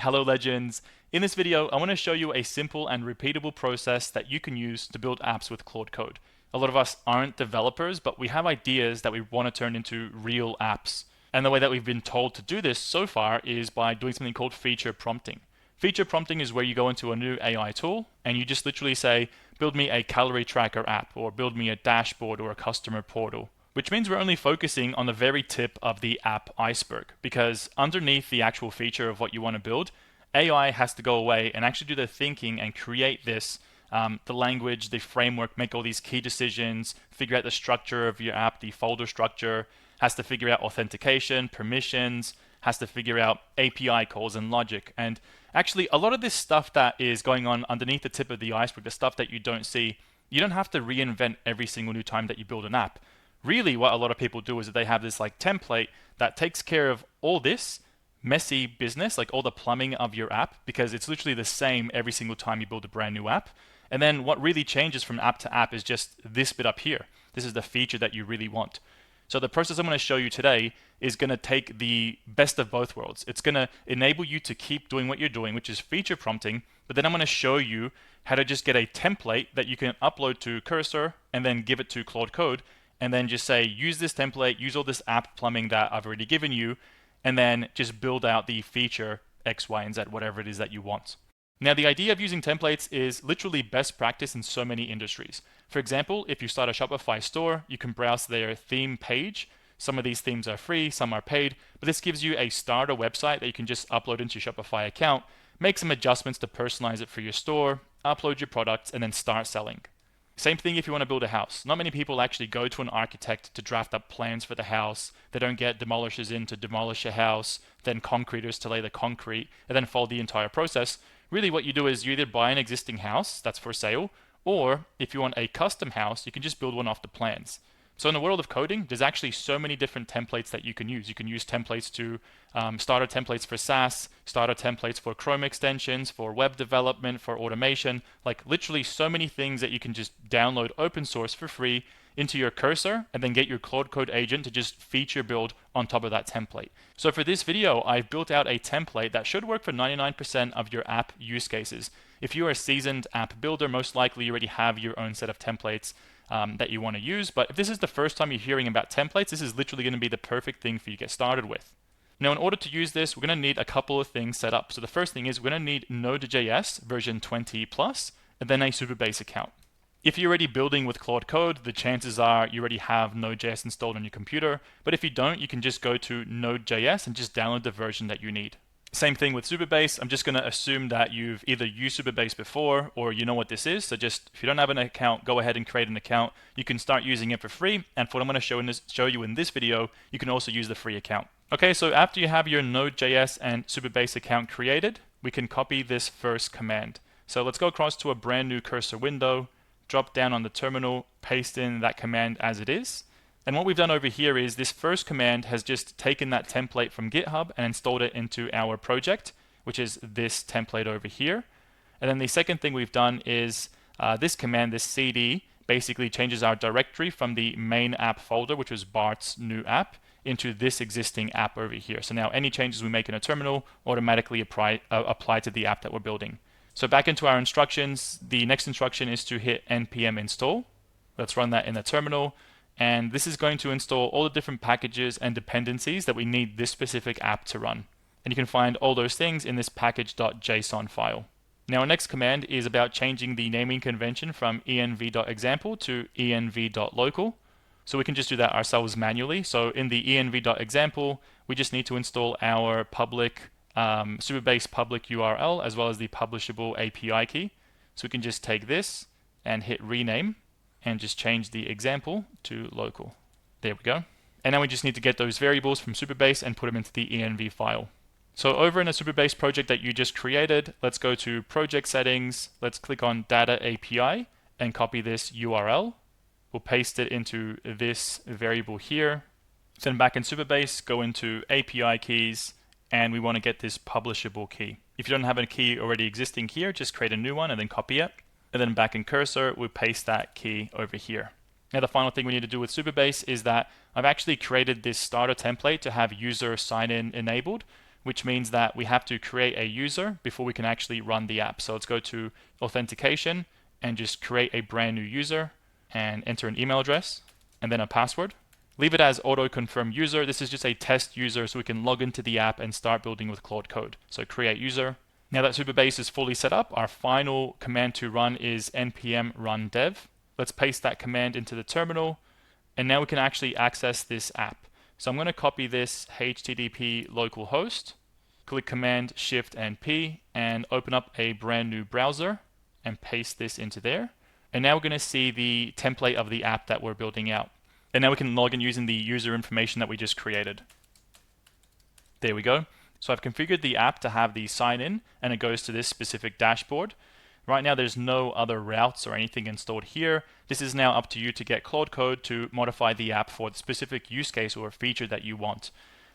Hello legends. In this video, I want to show you a simple and repeatable process that you can use to build apps with Claude Code. A lot of us aren't developers, but we have ideas that we want to turn into real apps. And the way that we've been told to do this so far is by doing something called feature prompting. Feature prompting is where you go into a new AI tool and you just literally say, build me a calorie tracker app, or build me a dashboard or a customer portal. Which means we're only focusing on the very tip of the app iceberg, because underneath the actual feature of what you want to build, AI has to go away and actually do the thinking and create this, the language, the framework, make all these key decisions, figure out the structure of your app, the folder structure, has to figure out authentication, permissions, has to figure out API calls and logic. And actually, a lot of this stuff that is going on underneath the tip of the iceberg, the stuff that you don't see, you don't have to reinvent every single new time that you build an app. Really, what a lot of people do is that they have this like template that takes care of all this messy business, like all the plumbing of your app, because it's literally the same every single time you build a brand new app. And then what really changes from app to app is just this bit up here. This is the feature that you really want. So the process I'm going to show you today is going to take the best of both worlds. It's going to enable you to keep doing what you're doing, which is feature prompting, but then I'm going to show you how to just get a template that you can upload to Cursor and then give it to Claude Code, and then just say, use this template, use all this app plumbing that I've already given you, and then just build out the feature X, Y, and Z, whatever it is that you want. Now, the idea of using templates is literally best practice in so many industries. For example, if you start a Shopify store, you can browse their theme page. Some of these themes are free, some are paid, but this gives you a starter website that you can just upload into your Shopify account, make some adjustments to personalize it for your store, upload your products, and then start selling. Same thing if you want to build a house. Not many people actually go to an architect to draft up plans for the house. They don't get demolishers in to demolish a house, then concreters to lay the concrete, and then follow the entire process. Really what you do is you either buy an existing house that's for sale, or if you want a custom house, you can just build one off the plans. So in the world of coding, there's actually so many different templates that you can use. You can use templates to starter templates for SaaS, starter templates for Chrome extensions, for web development, for automation, like literally so many things that you can just download open source for free into your Cursor and then get your Claude Code agent to just feature build on top of that template. So for this video, I've built out a template that should work for 99% of your app use cases. If you are a seasoned app builder, most likely you already have your own set of templates that you want to use. But if this is the first time you're hearing about templates, this is literally going to be the perfect thing for you to get started with. Now, in order to use this, we're going to need a couple of things set up. So the first thing is we're going to need Node.js version 20 plus, and then a Supabase account. If you're already building with Claude Code, the chances are you already have Node.js installed on your computer. But if you don't, you can just go to Node.js and just download the version that you need. Same thing with Supabase. I'm just going to assume that you've either used Supabase before or you know what this is. So just if you don't have an account, go ahead and create an account. You can start using it for free. And for what I'm going to show you in this video, you can also use the free account. Okay, so after you have your Node.js and Supabase account created, we can copy this first command. So let's go across to a brand new Cursor window, drop down on the terminal, paste in that command as it is. And what we've done over here is this first command has just taken that template from GitHub and installed it into our project, which is this template over here. And then the second thing we've done is this command, this cd, basically changes our directory from the main app folder, which was Bart's new app, into this existing app over here. So now any changes we make in a terminal automatically apply to the app that we're building. So back into our instructions, the next instruction is to hit npm install. Let's run that in the terminal. And this is going to install all the different packages and dependencies that we need this specific app to run. And you can find all those things in this package.json file. Now our next command is about changing the naming convention from env.example to env.local. So we can just do that ourselves manually. So in the env.example, we just need to install our public Supabase public URL as well as the publishable API key. So we can just take this and hit rename and just change the example to local. There we go. And now we just need to get those variables from Supabase and put them into the env file. So over in the Supabase project that you just created, let's go to project settings. Let's click on data API and copy this URL. We'll paste it into this variable here. Then back in Supabase, go into API keys, and we want to get this publishable key. If you don't have a key already existing here, just create a new one and then copy it. And then back in Cursor, we paste that key over here. Now the final thing we need to do with Supabase is that I've actually created this starter template to have user sign-in enabled, which means that we have to create a user before we can actually run the app. So let's go to authentication and just create a brand new user and enter an email address and then a password. Leave it as auto confirm user. This is just a test user so we can log into the app and start building with Claude Code. So create user. Now that Supabase is fully set up, our final command to run is npm run dev. Let's paste that command into the terminal, and now we can actually access this app. So I'm going to copy this HTTP localhost, click Command Shift and P, and open up a brand new browser and paste this into there. And now we're going to see the template of the app that we're building out. And now we can log in using the user information that we just created. There we go. So I've configured the app to have the sign in, and it goes to this specific dashboard. Right now there's no other routes or anything installed here. This is now up to you to get Claude Code to modify the app for the specific use case or feature that you want.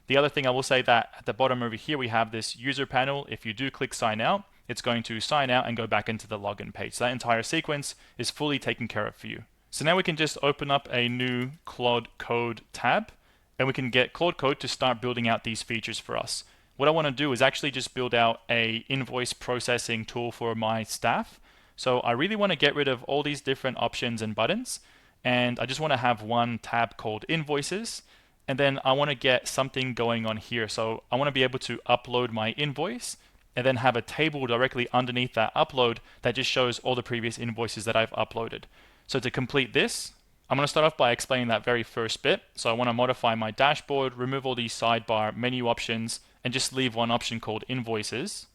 The other thing I will say that at the bottom over here we have this user panel. If you do click sign out, it's going to sign out and go back into the login page. So that entire sequence is fully taken care of for you. So now we can just open up a new Claude Code tab, and we can get Claude Code to start building out these features for us. What I want to do is actually just build out a invoice processing tool for my staff. So I really want to get rid of all these different options and buttons, and I just want to have one tab called invoices, and then I want to get something going on here. So I want to be able to upload my invoice and then have a table directly underneath that upload that just shows all the previous invoices that I've uploaded. So to complete this, I'm going to start off by explaining that very first bit. So I want to modify my dashboard, remove all these sidebar menu options, and just leave one option called invoices.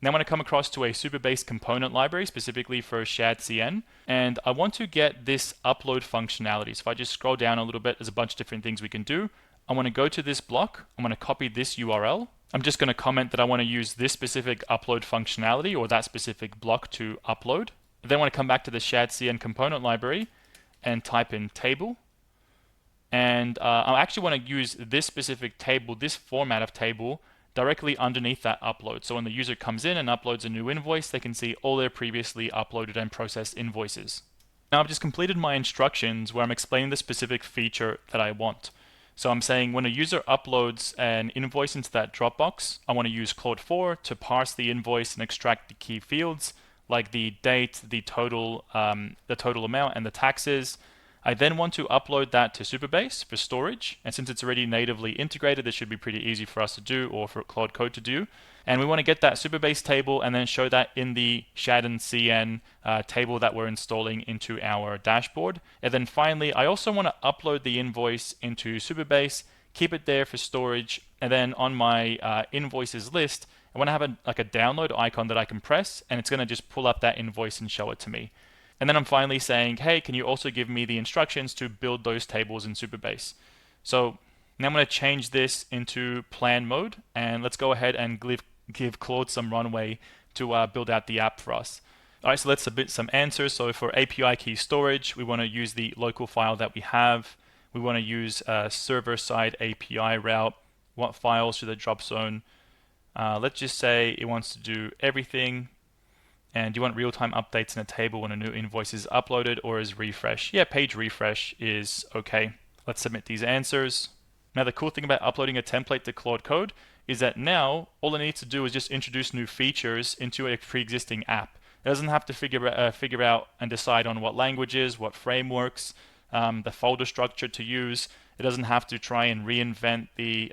Now I'm going to come across to a Supabase component library specifically for shadcn, and I want to get this upload functionality. So if I just scroll down a little bit, there's a bunch of different things we can do. I want to go to this block, I'm going to copy this URL. I'm just going to comment that I want to use this specific upload functionality or that specific block to upload. Then I want to come back to the shadcn component library and type in table. And I actually want to use this specific table, this format of table, directly underneath that upload. So when the user comes in and uploads a new invoice, they can see all their previously uploaded and processed invoices. Now I've just completed my instructions where I'm explaining the specific feature that I want. So I'm saying when a user uploads an invoice into that Dropbox, I want to use Claude 4 to parse the invoice and extract the key fields like the date, the total amount, and the taxes. I then want to upload that to Supabase for storage, and since it's already natively integrated, this should be pretty easy for us to do or for Claude Code to do. And we want to get that Supabase table and then show that in the shadcn table that we're installing into our dashboard. And then finally, I also want to upload the invoice into Supabase, keep it there for storage, and then on my invoices list, I want to have a download icon that I can press, and it's going to just pull up that invoice and show it to me. And then I'm finally saying, hey, can you also give me the instructions to build those tables in Supabase? So now I'm going to change this into plan mode, and let's go ahead and give Claude some runway to build out the app for us. All right, so let's submit some answers. So for API key storage, we want to use the local file that we have. We want to use a server-side API route. What files should the drop zone? Let's just say it wants to do everything. And do you want real-time updates in a table when a new invoice is uploaded, or is refresh? Yeah, page refresh is okay. Let's submit these answers. Now the cool thing about uploading a template to Claude Code is that now all it needs to do is just introduce new features into a pre-existing app. It doesn't have to figure out and decide on what languages, what frameworks, the folder structure to use. It doesn't have to try and reinvent the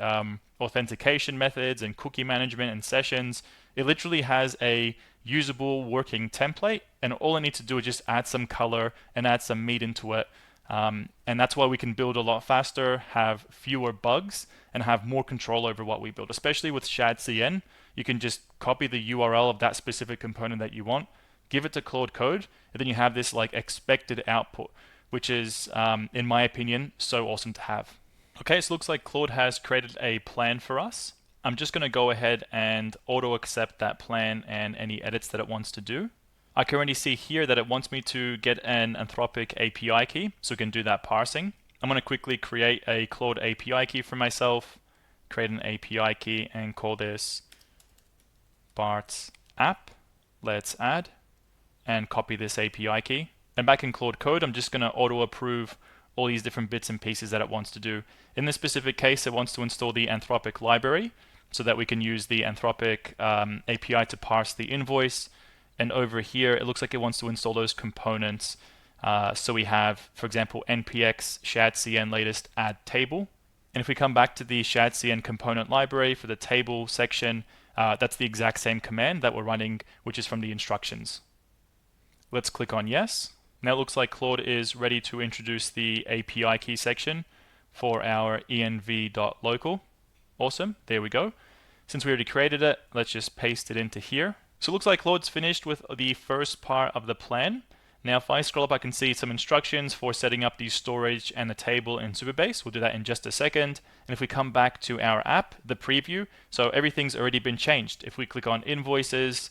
authentication methods and cookie management and sessions. It literally has a usable working template, and all I need to do is just add some color and add some meat into it. And that's why we can build a lot faster, have fewer bugs, and have more control over what we build. Especially with shadcn, you can just copy the URL of that specific component that you want, give it to Claude Code, and then you have this like expected output, which is, in my opinion, so awesome to have. Okay, so it looks like Claude has created a plan for us. I'm just going to go ahead and auto accept that plan and any edits that it wants to do. I can already see here that it wants me to get an Anthropic API key, so we can do that parsing. I'm going to quickly create a Claude API key for myself, create an API key, and call this Bart's app. Let's add, and copy this API key. And back in Claude Code, I'm just going to auto approve all these different bits and pieces that it wants to do. In this specific case, it wants to install the Anthropic library. so that we can use the Anthropic API to parse the invoice. And over here, it looks like it wants to install those components. So we have, for example, npx shadcn latest add table. And if we come back to the shadcn component library for the table section, that's the exact same command that we're running, which is from the instructions. Let's click on yes. Now it looks like Claude is ready to introduce the API key section for our env.local. Awesome, there we go. Since we already created it, let's just paste it into here. So it looks like Claude's finished with the first part of the plan. Now if I scroll up, I can see some instructions for setting up the storage and the table in Supabase. We'll do that in just a second. And if we come back to our app, the preview, so everything's already been changed. If we click on invoices,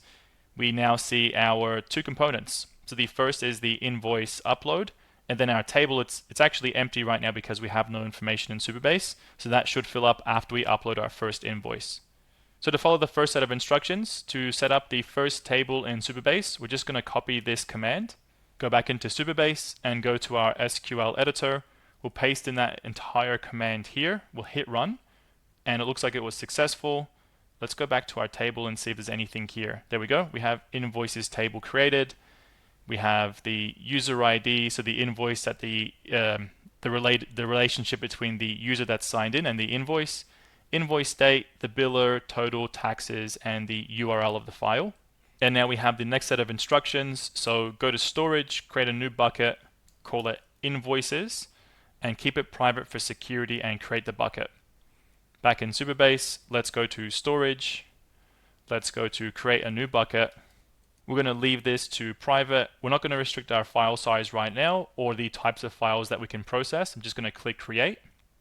we now see our two components. So the first is the invoice upload, and then our table, it's actually empty right now because we have no information in Supabase. So that should fill up after we upload our first invoice. So to follow the first set of instructions, to set up the first table in Supabase, we're just going to copy this command, go back into Supabase and go to our SQL editor. We'll paste in that entire command here. We'll hit run, and it looks like it was successful. Let's go back to our table and see if there's anything here. There we go. We have invoices table created. We have the user ID, so the invoice that the relationship between the user that's signed in and the invoice date, the biller, total, taxes, and the URL of the file. And now we have the next set of instructions. So go to storage, create a new bucket, call it invoices, and keep it private for security and create the bucket. Back in Supabase, let's go to storage. Let's go to create a new bucket. We're going to leave this to private. We're not going to restrict our file size right now or the types of files that we can process. I'm just going to click create.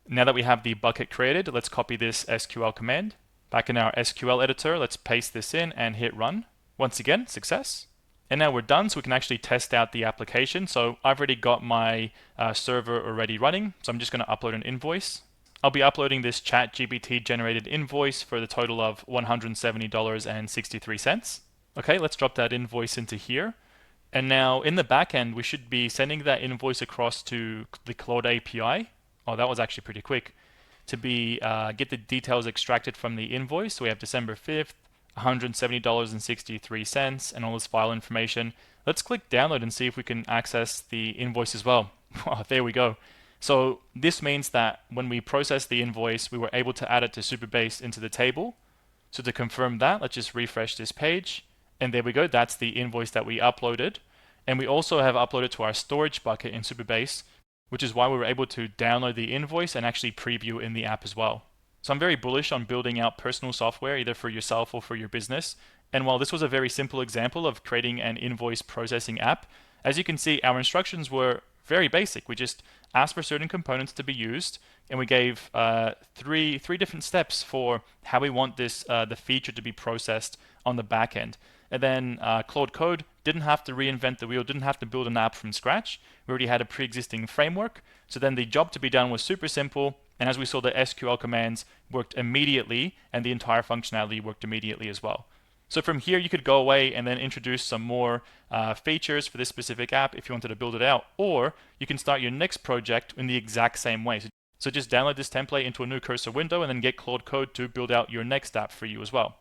Now that we have the bucket created, let's copy this SQL command. Back in our SQL editor, let's paste this in and hit run. Once again, success. And now we're done, so we can actually test out the application. So I've already got my server already running, so I'm just going to upload an invoice. I'll be uploading this ChatGPT generated invoice for the total of $170.63. Okay, let's drop that invoice into here. And now in the backend, we should be sending that invoice across to the Claude API. Oh, that was actually pretty quick. To be get the details extracted from the invoice. So we have December 5th, $170.63, and all this file information. Let's click download and see if we can access the invoice as well. Oh, there we go. So this means that when we process the invoice, we were able to add it to Supabase into the table. So to confirm that, let's just refresh this page. And there we go, that's the invoice that we uploaded. And we also have uploaded to our storage bucket in Supabase, which is why we were able to download the invoice and actually preview in the app as well. So I'm very bullish on building out personal software, either for yourself or for your business. And while this was a very simple example of creating an invoice processing app, as you can see, our instructions were very basic. We just asked for certain components to be used, and we gave three different steps for how we want this the feature to be processed on the back end. And then Claude Code didn't have to reinvent the wheel, didn't have to build an app from scratch. We already had a pre-existing framework. So then the job to be done was super simple. And as we saw, the SQL commands worked immediately, and the entire functionality worked immediately as well. So from here, you could go away and then introduce some more features for this specific app if you wanted to build it out. Or you can start your next project in the exact same way. So just download this template into a new cursor window and then get Claude Code to build out your next app for you as well.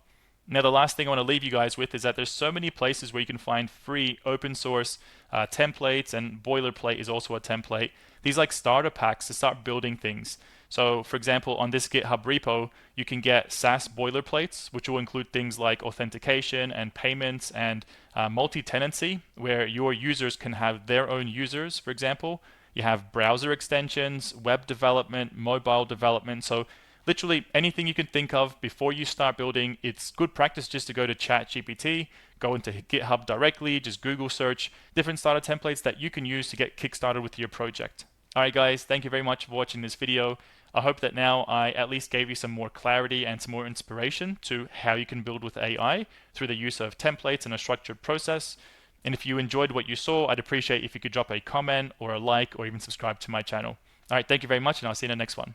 Now, the last thing I want to leave you guys with is that there's so many places where you can find free open source templates, and boilerplate is also a template. These like starter packs to start building things. So for example, on this GitHub repo, you can get SaaS boilerplates, which will include things like authentication and payments and multi-tenancy, where your users can have their own users, for example. You have browser extensions, web development, mobile development. So literally anything you can think of before you start building. It's good practice just to go to ChatGPT, go into GitHub directly, just Google search different starter templates that you can use to get kickstarted with your project. Alright guys, thank you very much for watching this video. I hope that now I at least gave you some more clarity and some more inspiration to how you can build with AI through the use of templates and a structured process. And if you enjoyed what you saw, I'd appreciate if you could drop a comment or a like or even subscribe to my channel. Alright, thank you very much, and I'll see you in the next one.